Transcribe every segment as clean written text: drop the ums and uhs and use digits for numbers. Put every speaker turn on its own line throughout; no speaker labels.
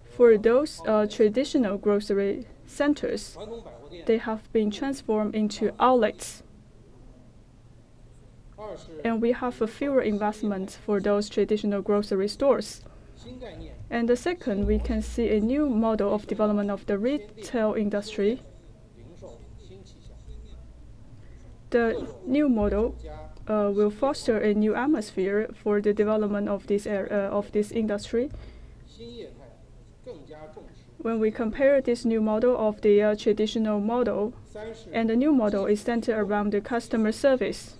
For those traditional grocery centers, they have been transformed into outlets. And we have a fewer investments for those traditional grocery stores. And the second, we can see a new model of development of the retail industry. The new model will foster a new atmosphere for the development of this industry. When we compare this new model of the traditional model, and the new model is centered around the customer service.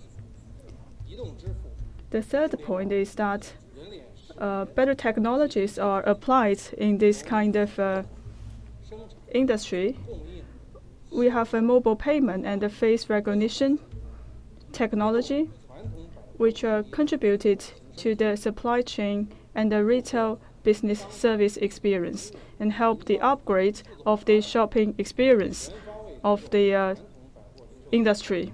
The third point is that better technologies are applied in this kind of industry. We have a mobile payment and a face recognition technology, which contributed to the supply chain and the retail business service experience and help the upgrade of the shopping experience of the industry.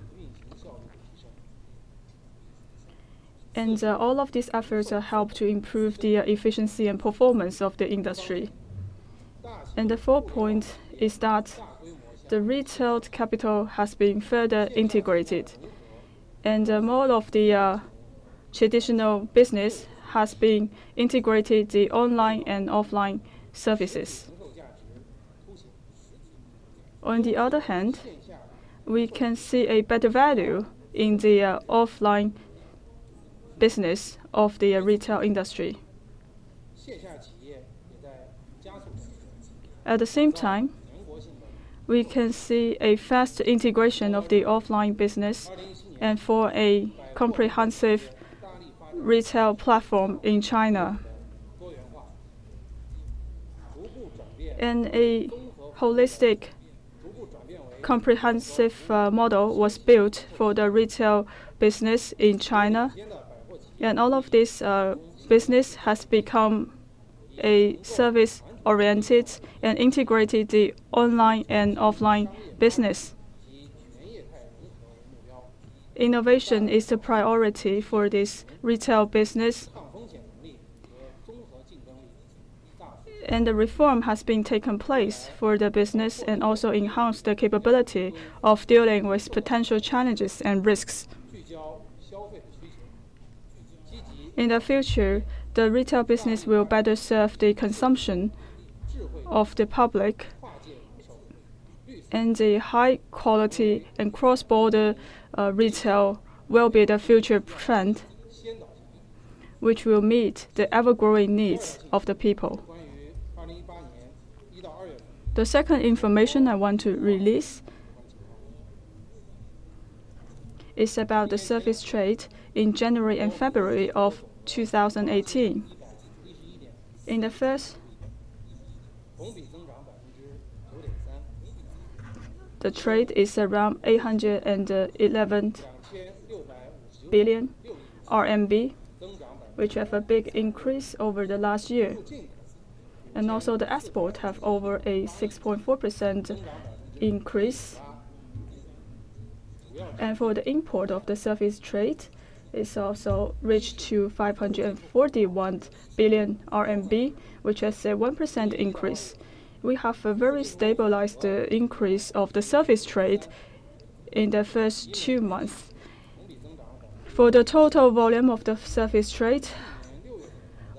And all of these efforts help to improve the efficiency and performance of the industry. And the fourth point is that the retail capital has been further integrated. And more of the traditional business has been integrated the online and offline services. On the other hand, we can see a better value in the offline business of the retail industry. At the same time, we can see a fast integration of the offline business and for a comprehensive retail platform in China. And a holistic, comprehensive model was built for the retail business in China. And all of this business has become a service-oriented and integrated the online and offline business. Innovation is the priority for this retail business. And the reform has been taken place for the business and also enhanced the capability of dealing with potential challenges and risks. In the future, the retail business will better serve the consumption of the public, and the high quality and cross-border retail will be the future trend, which will meet the ever-growing needs of the people. The second information I want to release is about the service trade in January and February of 2018. In the first, the trade is around 811 billion RMB, which have a big increase over the last year. And also the export have over a 6.4% increase. And for the import of the service trade, it's also reached to 541 billion RMB, which has a 1% increase. We have a very stabilized increase of the service trade in the first 2 months. For the total volume of the service trade,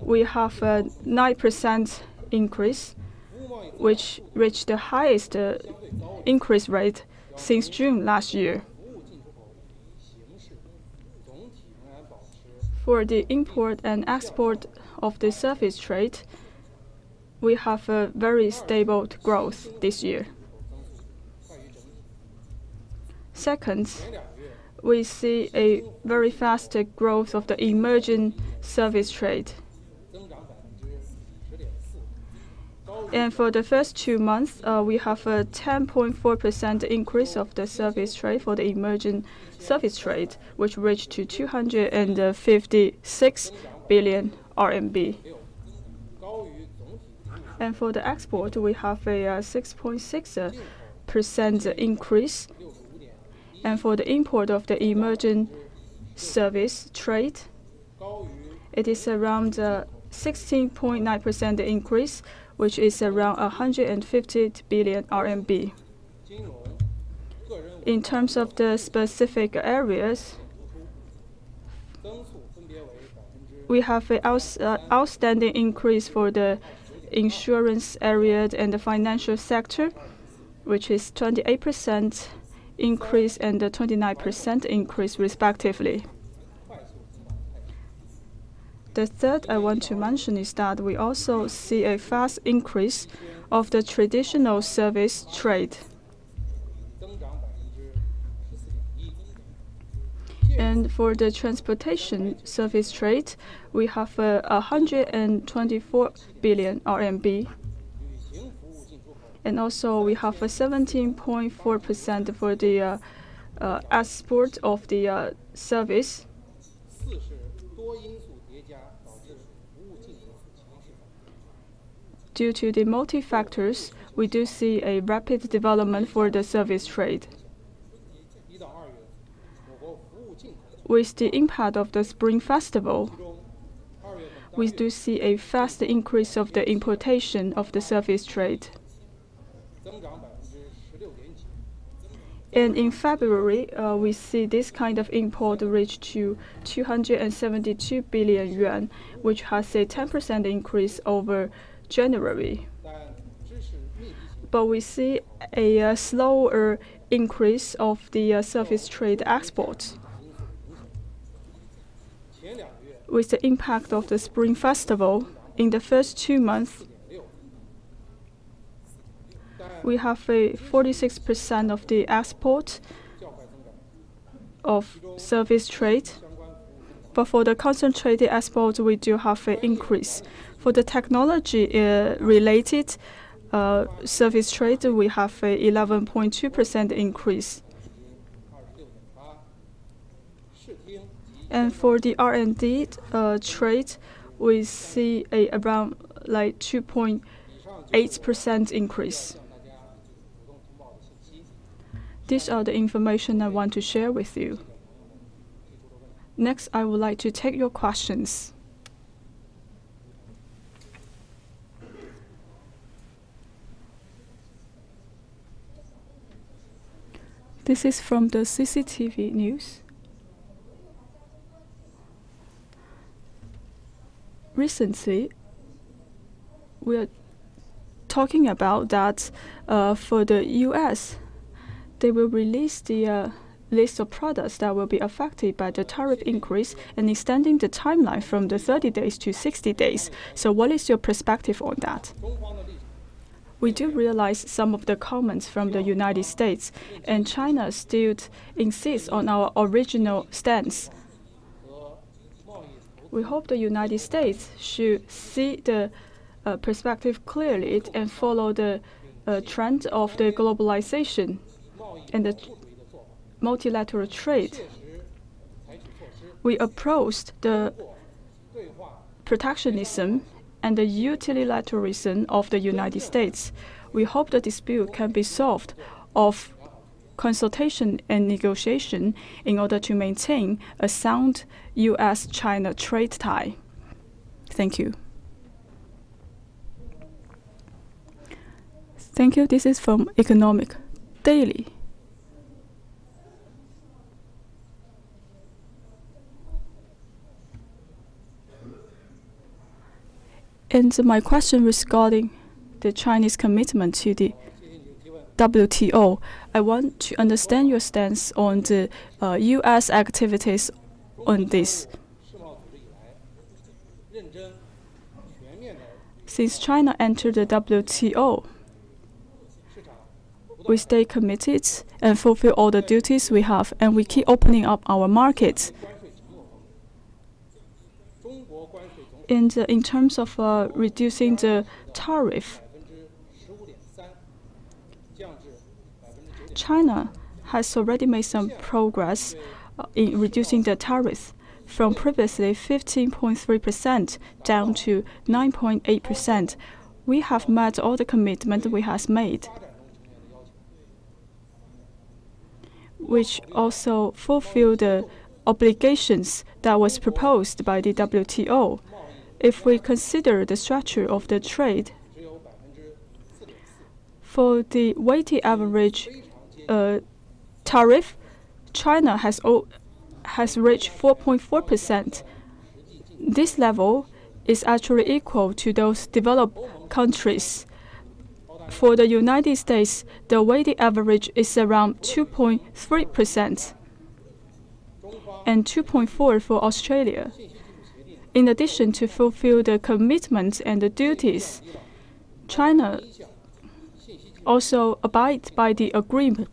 we have a 9% increase, which reached the highest increase rate since June last year. For the import and export of the service trade, we have a very stable growth this year. Second, we see a very fast growth of the emerging service trade. And for the first 2 months, we have a 10.4% increase of the service trade for the emerging service trade, which reached to 256 billion RMB. And for the export, we have a 6.6% increase. And for the import of the emerging service trade, it is around 16.9% increase, which is around 150 billion RMB. In terms of the specific areas, we have an outstanding increase for the insurance area and the financial sector, which is 28% increase and 29% increase respectively. The third I want to mention is that we also see a fast increase of the traditional service trade. And for the transportation service trade, we have 124 billion RMB. And also we have a 17.4% for the export of the service. Due to the multi-factors, we do see a rapid development for the service trade. With the impact of the Spring Festival, we do see a fast increase of the importation of the service trade. And in February, we see this kind of import reach to 272 billion yuan, which has a 10% increase over January. But we see a slower increase of the service trade exports. With the impact of the Spring Festival, in the first 2 months, we have a 46% of the export of service trade. But for the concentrated export, we do have an increase. For the technology-related service trade, we have a 11.2% increase. And for the R&D trade, we see around like 2.8% increase. These are the information I want to share with you. Next, I would like to take your questions. This is from the CCTV News. Recently, we are talking about that for the US, they will release the list of products that will be affected by the tariff increase and extending the timeline from the 30 days to 60 days. So what is your perspective on that? We do realize some of the comments from the United States, and China still insists on our original stance. We hope the United States should see the perspective clearly and follow the trend of the globalization and the multilateral trade. We opposed the protectionism and the unilateralism of the United States. We hope the dispute can be solved of consultation and negotiation in order to maintain a sound US-China trade tie. Thank you. Thank you. This is from Economic Daily. And my question regarding the Chinese commitment to the WTO, I want to understand your stance on the U.S. activities on this. Since China entered the WTO, we stay committed and fulfill all the duties we have, and we keep opening up our markets. And in terms of reducing the tariff, China has already made some progress in reducing the tariff from previously 15.3% down to 9.8%. We have met all the commitments we have made, which also fulfill the obligations that was proposed by the WTO. If we consider the structure of the trade, for the weighted average tariff, China has reached 4.4%. This level is actually equal to those developed countries. For the United States, the weighted average is around 2.3% and 2.4% for Australia. In addition to fulfill the commitments and the duties, China also abides by the agreement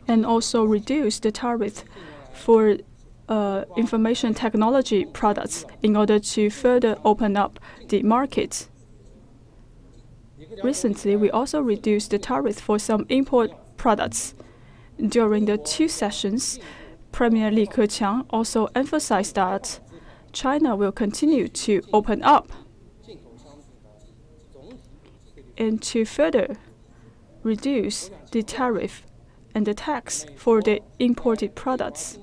and also reduce the tariff for information technology products in order to further open up the market. Recently, we also reduced the tariff for some import products. During the 2 sessions, Premier Li Keqiang also emphasized that China will continue to open up and to further reduce the tariff and the tax for the imported products.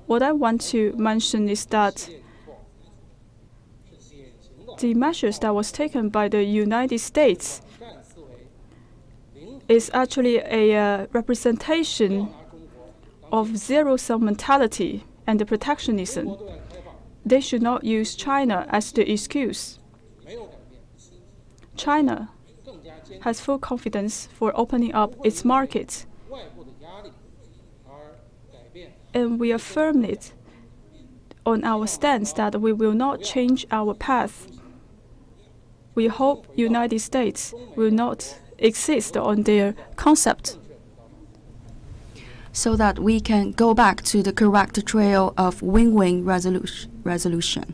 What I want to mention is that the measures that was taken by the United States is actually a representation of zero-sum mentality and the protectionism. They should not use China as the excuse. China has full confidence for opening up its market, and we affirm it on our stance that we will not change our path. We hope United States will not exist on their concept,
so that we can go back to the correct trail of win-win resolution.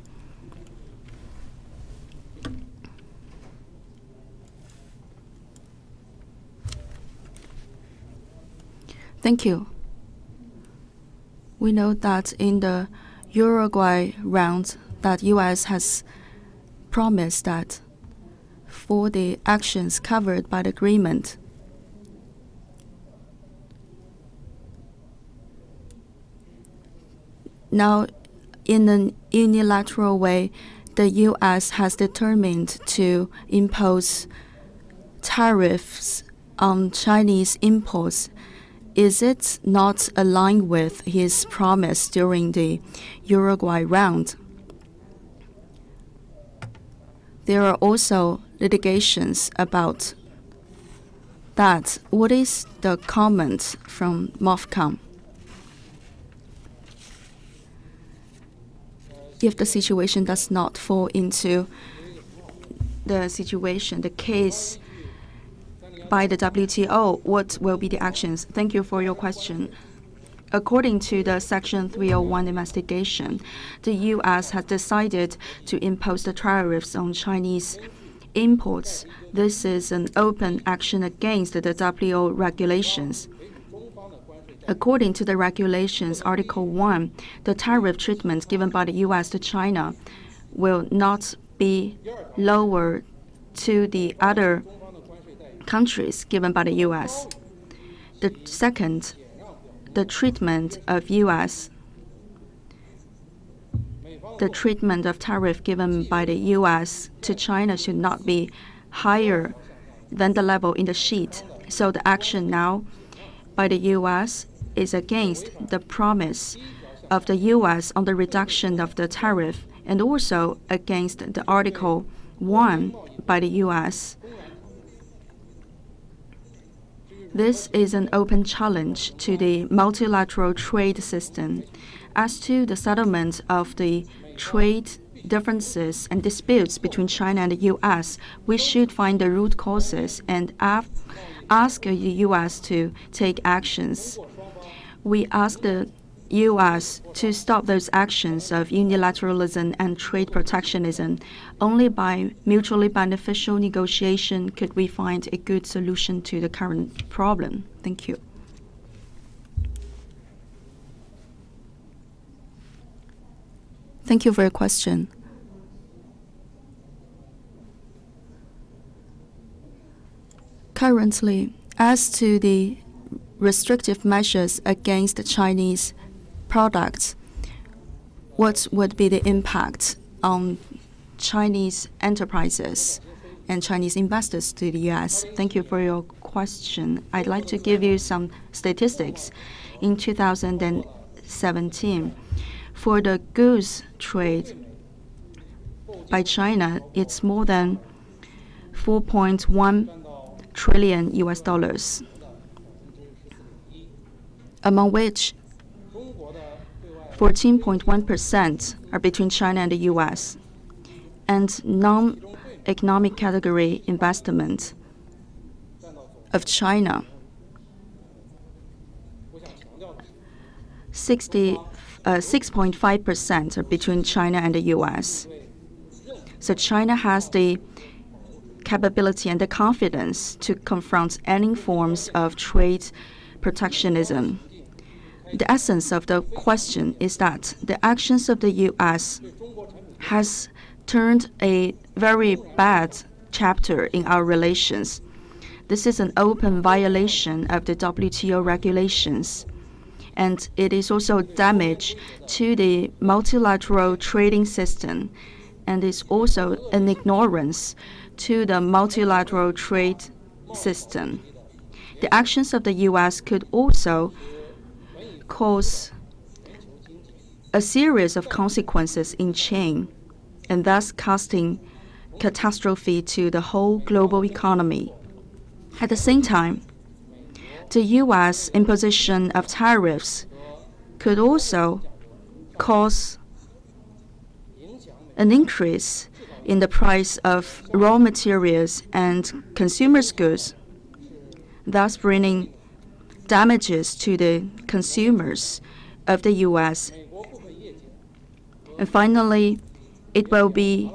Thank you. We know that in the Uruguay round, that U.S. has promised that for the actions covered by the agreement, now in an unilateral way, the U.S. has determined to impose tariffs on Chinese imports. Is it not aligned with his promise during the Uruguay round? There are also litigations about that. What is the comment from MOFCOM? If the situation does not fall into the case by the WTO, what will be the actions? Thank you for your question. According to the Section 301 investigation, the U.S. has decided to impose the tariffs on Chinese imports. This is an open action against the WTO regulations. According to the regulations, Article 1, the tariff treatment given by the U.S. to China will not be lower to the other countries given by the U.S. The second, the treatment of U.S. The treatment of tariff given by the U.S. to China should not be higher than the level in the sheet. So the action now by the U.S. is against the promise of the U.S. on the reduction of the tariff, and also against the Article 1 by the U.S. This is an open challenge to the multilateral trade system. As to the settlement of the trade differences and disputes between China and the U.S., we should find the root causes and ask the U.S. to take actions. We ask the U.S. to stop those actions of unilateralism and trade protectionism. Only by mutually beneficial negotiation could we find a good solution to the current problem. Thank you. Thank you for your question. Currently, as to the restrictive measures against Chinese products, what would be the impact on Chinese enterprises and Chinese investors to the U.S.? Thank you for your question. I'd like to give you some statistics. In 2017, for the goods trade by China, it's more than 4.1 trillion US dollars, among which 14.1% are between China and the US, and non-economic category investment of China 6.5% are between China and the US. So China has the capability and the confidence to confront any forms of trade protectionism. The essence of the question is that the actions of the U.S. has turned a very bad chapter in our relations. This is an open violation of the WTO regulations, and it is also damage to the multilateral trading system, and is also an ignorance to the multilateral trade system. The actions of the U.S. could also cause a series of consequences in chain, and thus casting catastrophe to the whole global economy. At the same time, the U.S. imposition of tariffs could also cause an increase in the price of raw materials and consumers' goods, thus bringing damages to the consumers of the U.S. And finally, it will be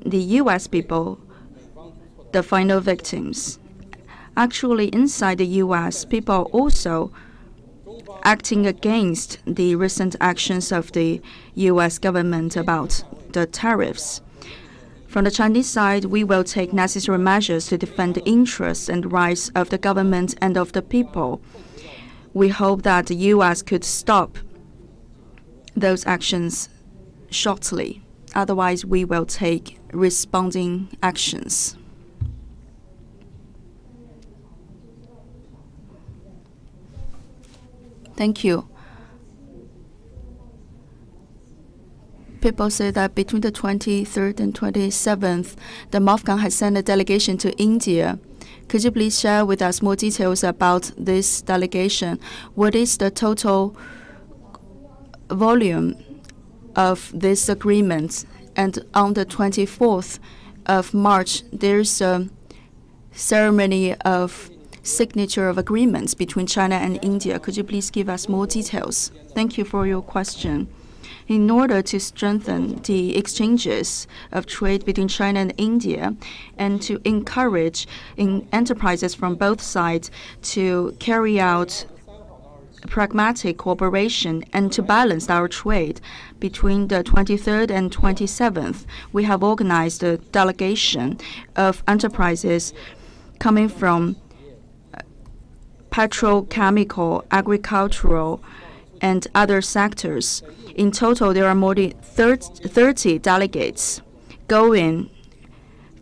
the U.S. people, the final victims. Actually, inside the U.S., people are also acting against the recent actions of the U.S. government about the tariffs. From the Chinese side, we will take necessary measures to defend the interests and rights of the government and of the people. We hope that the U.S. could stop those actions shortly. Otherwise, we will take responding actions. Thank you. People say that between the 23rd and 27th, the MOFCOM has sent a delegation to India. Could you please share with us more details about this delegation? What is the total volume of this agreement? And on the 24th of March, there's a ceremony of signature of agreements between China and India. Could you please give us more details? Thank you for your question. In order to strengthen the exchanges of trade between China and India, and to encourage enterprises from both sides to carry out pragmatic cooperation and to balance our trade, between the 23rd and 27th, we have organized a delegation of enterprises coming from petrochemical, agricultural, and other sectors. In total, there are more than 30 delegates going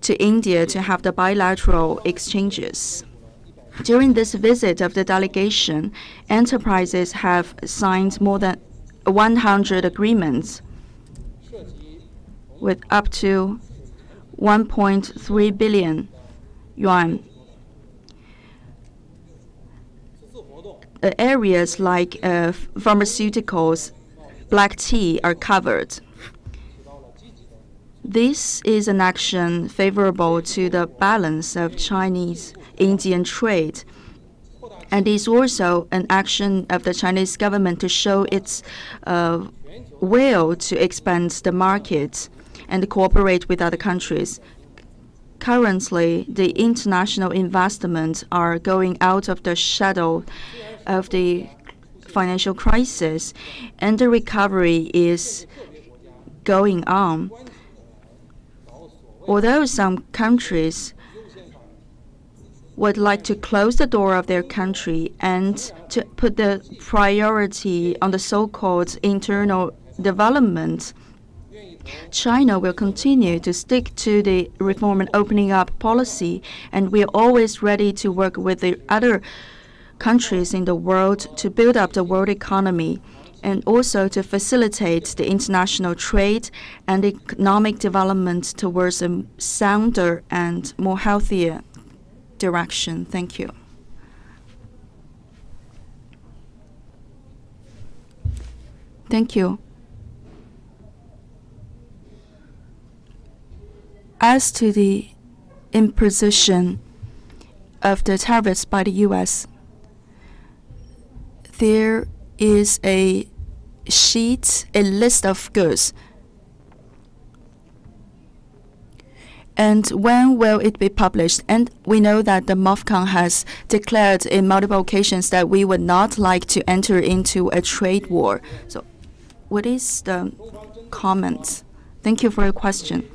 to India to have the bilateral exchanges. During this visit of the delegation, enterprises have signed more than 100 agreements with up to 1.3 billion yuan. Areas like pharmaceuticals, black tea are covered. This is an action favorable to the balance of Chinese-Indian trade, and is also an action of the Chinese government to show its will to expand the market and cooperate with other countries. Currently, the international investments are going out of the shadow of the financial crisis, and the recovery is going on. Although some countries would like to close the door of their country and to put the priority on the so-called internal development, China will continue to stick to the reform and opening up policy, and we are always ready to work with the other countries in the world to build up the world economy and also to facilitate the international trade and economic development towards a sounder and more healthier direction. Thank you. Thank you. As to the imposition of the tariffs by the U.S., there is a list of goods. And when will it be published? And we know that the MOFCOM has declared in multiple occasions that we would not like to enter into a trade war. So what is the comment? Thank you for your question.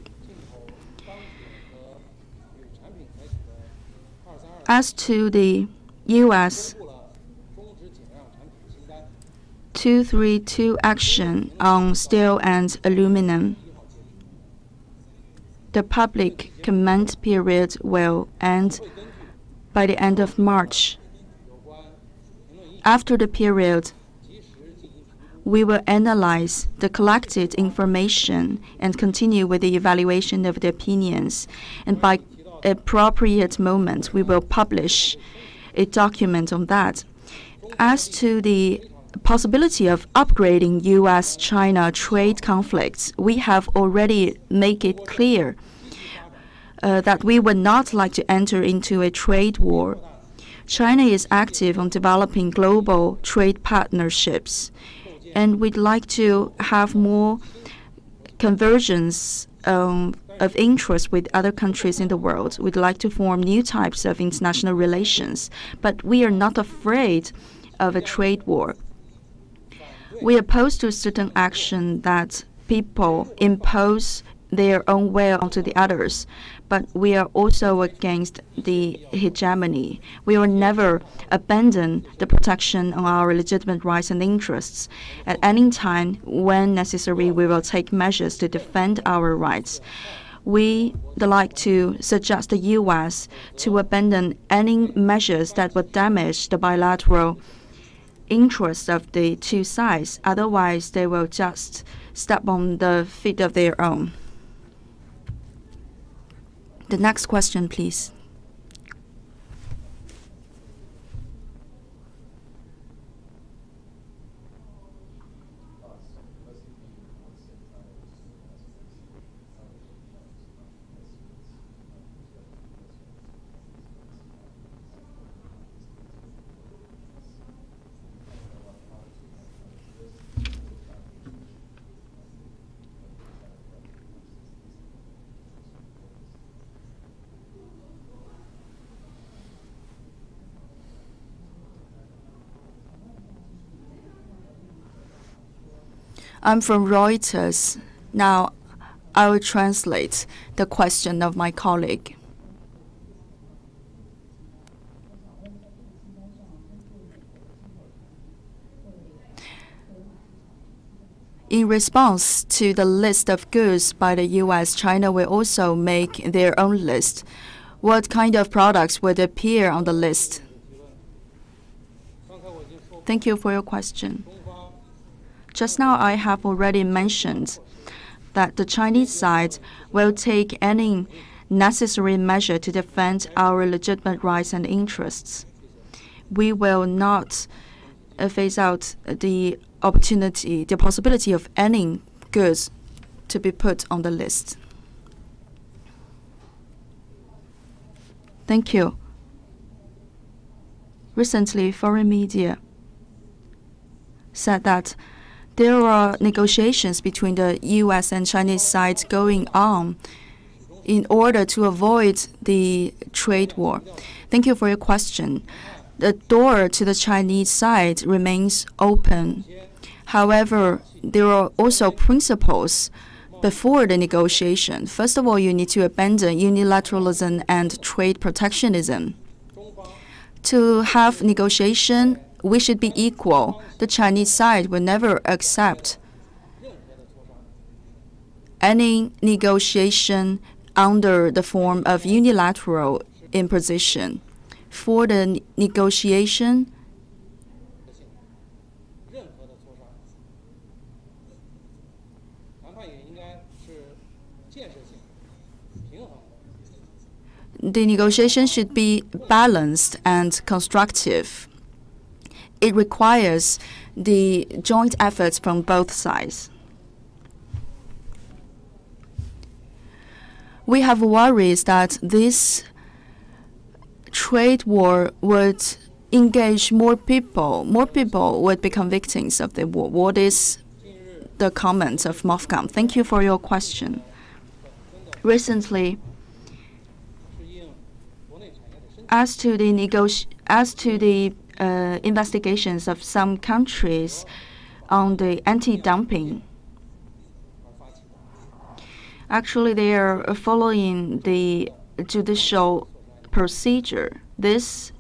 As to the U.S. 232 action on steel and aluminum, the public comment period will end by the end of March. After the period, we will analyze the collected information and continue with the evaluation of the opinions. And by appropriate moment, we will publish a document on that. As to the possibility of upgrading U.S.-China trade conflicts, we have already made it clear that we would not like to enter into a trade war. China is active on developing global trade partnerships, and we'd like to have more convergence of interest with other countries in the world. We'd like to form new types of international relations, but we are not afraid of a trade war. We are opposed to certain action that people impose their own will onto the others, but we are also against the hegemony. We will never abandon the protection of our legitimate rights and interests. At any time, when necessary, we will take measures to defend our rights. We would like to suggest the U.S. to abandon any measures that would damage the bilateral interests of the two sides. Otherwise, they will just step on the feet of their own. The next question, please. I'm from Reuters. Now, I will translate the question of my colleague. In response to the list of goods by the U.S., China will also make their own list. What kind of products would appear on the list? Thank you for your question. Just now, I have already mentioned that the Chinese side will take any necessary measure to defend our legitimate rights and interests. We will not phase out the possibility of any goods to be put on the list. Thank you. Recently, foreign media said that there are negotiations between the U.S. and Chinese sides going on in order to avoid the trade war. Thank you for your question. The door to the Chinese side remains open. However, there are also principles before the negotiation. First of all, you need to abandon unilateralism and trade protectionism. To have negotiation, we should be equal. The Chinese side will never accept any negotiation under the form of unilateral imposition. For the negotiation, the negotiation should be balanced and constructive. It requires the joint efforts from both sides. We have worries that this trade war would engage more people. More people would become victims of the war. What is the comment of MOFCOM? Thank you for your question. Recently, as to the investigations of some countries on the anti-dumping, actually they are following the judicial procedure. This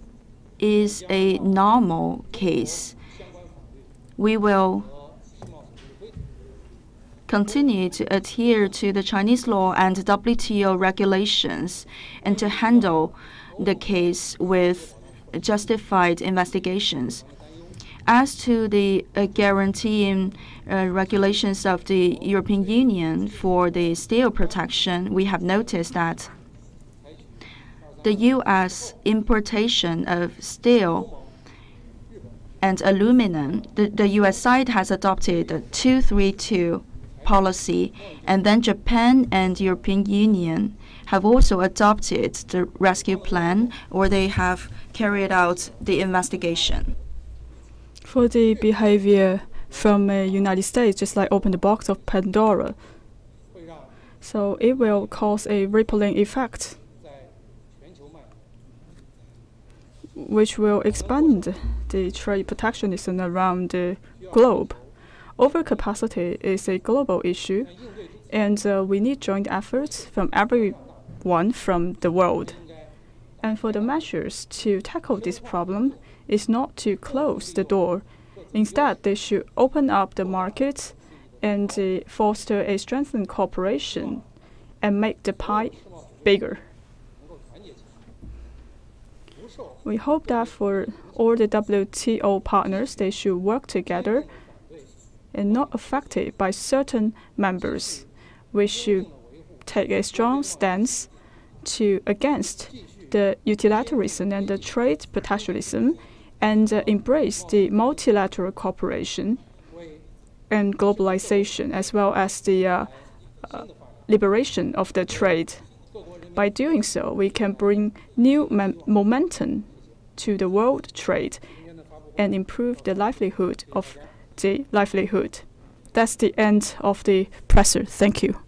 is a normal case. We will continue to adhere to the Chinese law and WTO regulations and to handle the case with justified investigations. As to the guaranteeing regulations of the European Union for the steel protection, we have noticed that the U.S. importation of steel and aluminum, the U.S. side has adopted the 232 policy, and then Japan and European Union have also adopted the rescue plan, or they have carried out the investigation.
For the behavior from the United States, just like open the box of Pandora, so it will cause a rippling effect, which will expand the trade protectionism around the globe. Overcapacity is a global issue, and we need joint efforts from everyone from the world. And for the measures to tackle this problem is not to close the door. Instead, they should open up the market and foster a strengthened cooperation and make the pie bigger. We hope that for all the WTO partners, they should work together and not affected by certain members. We should take a strong stance against the unilateralism and the trade protectionism and embrace the multilateral cooperation and globalization, as well as the liberation of the trade. By doing so, we can bring new momentum to the world trade and improve the livelihood of the livelihood. That's the end of the presser. Thank you.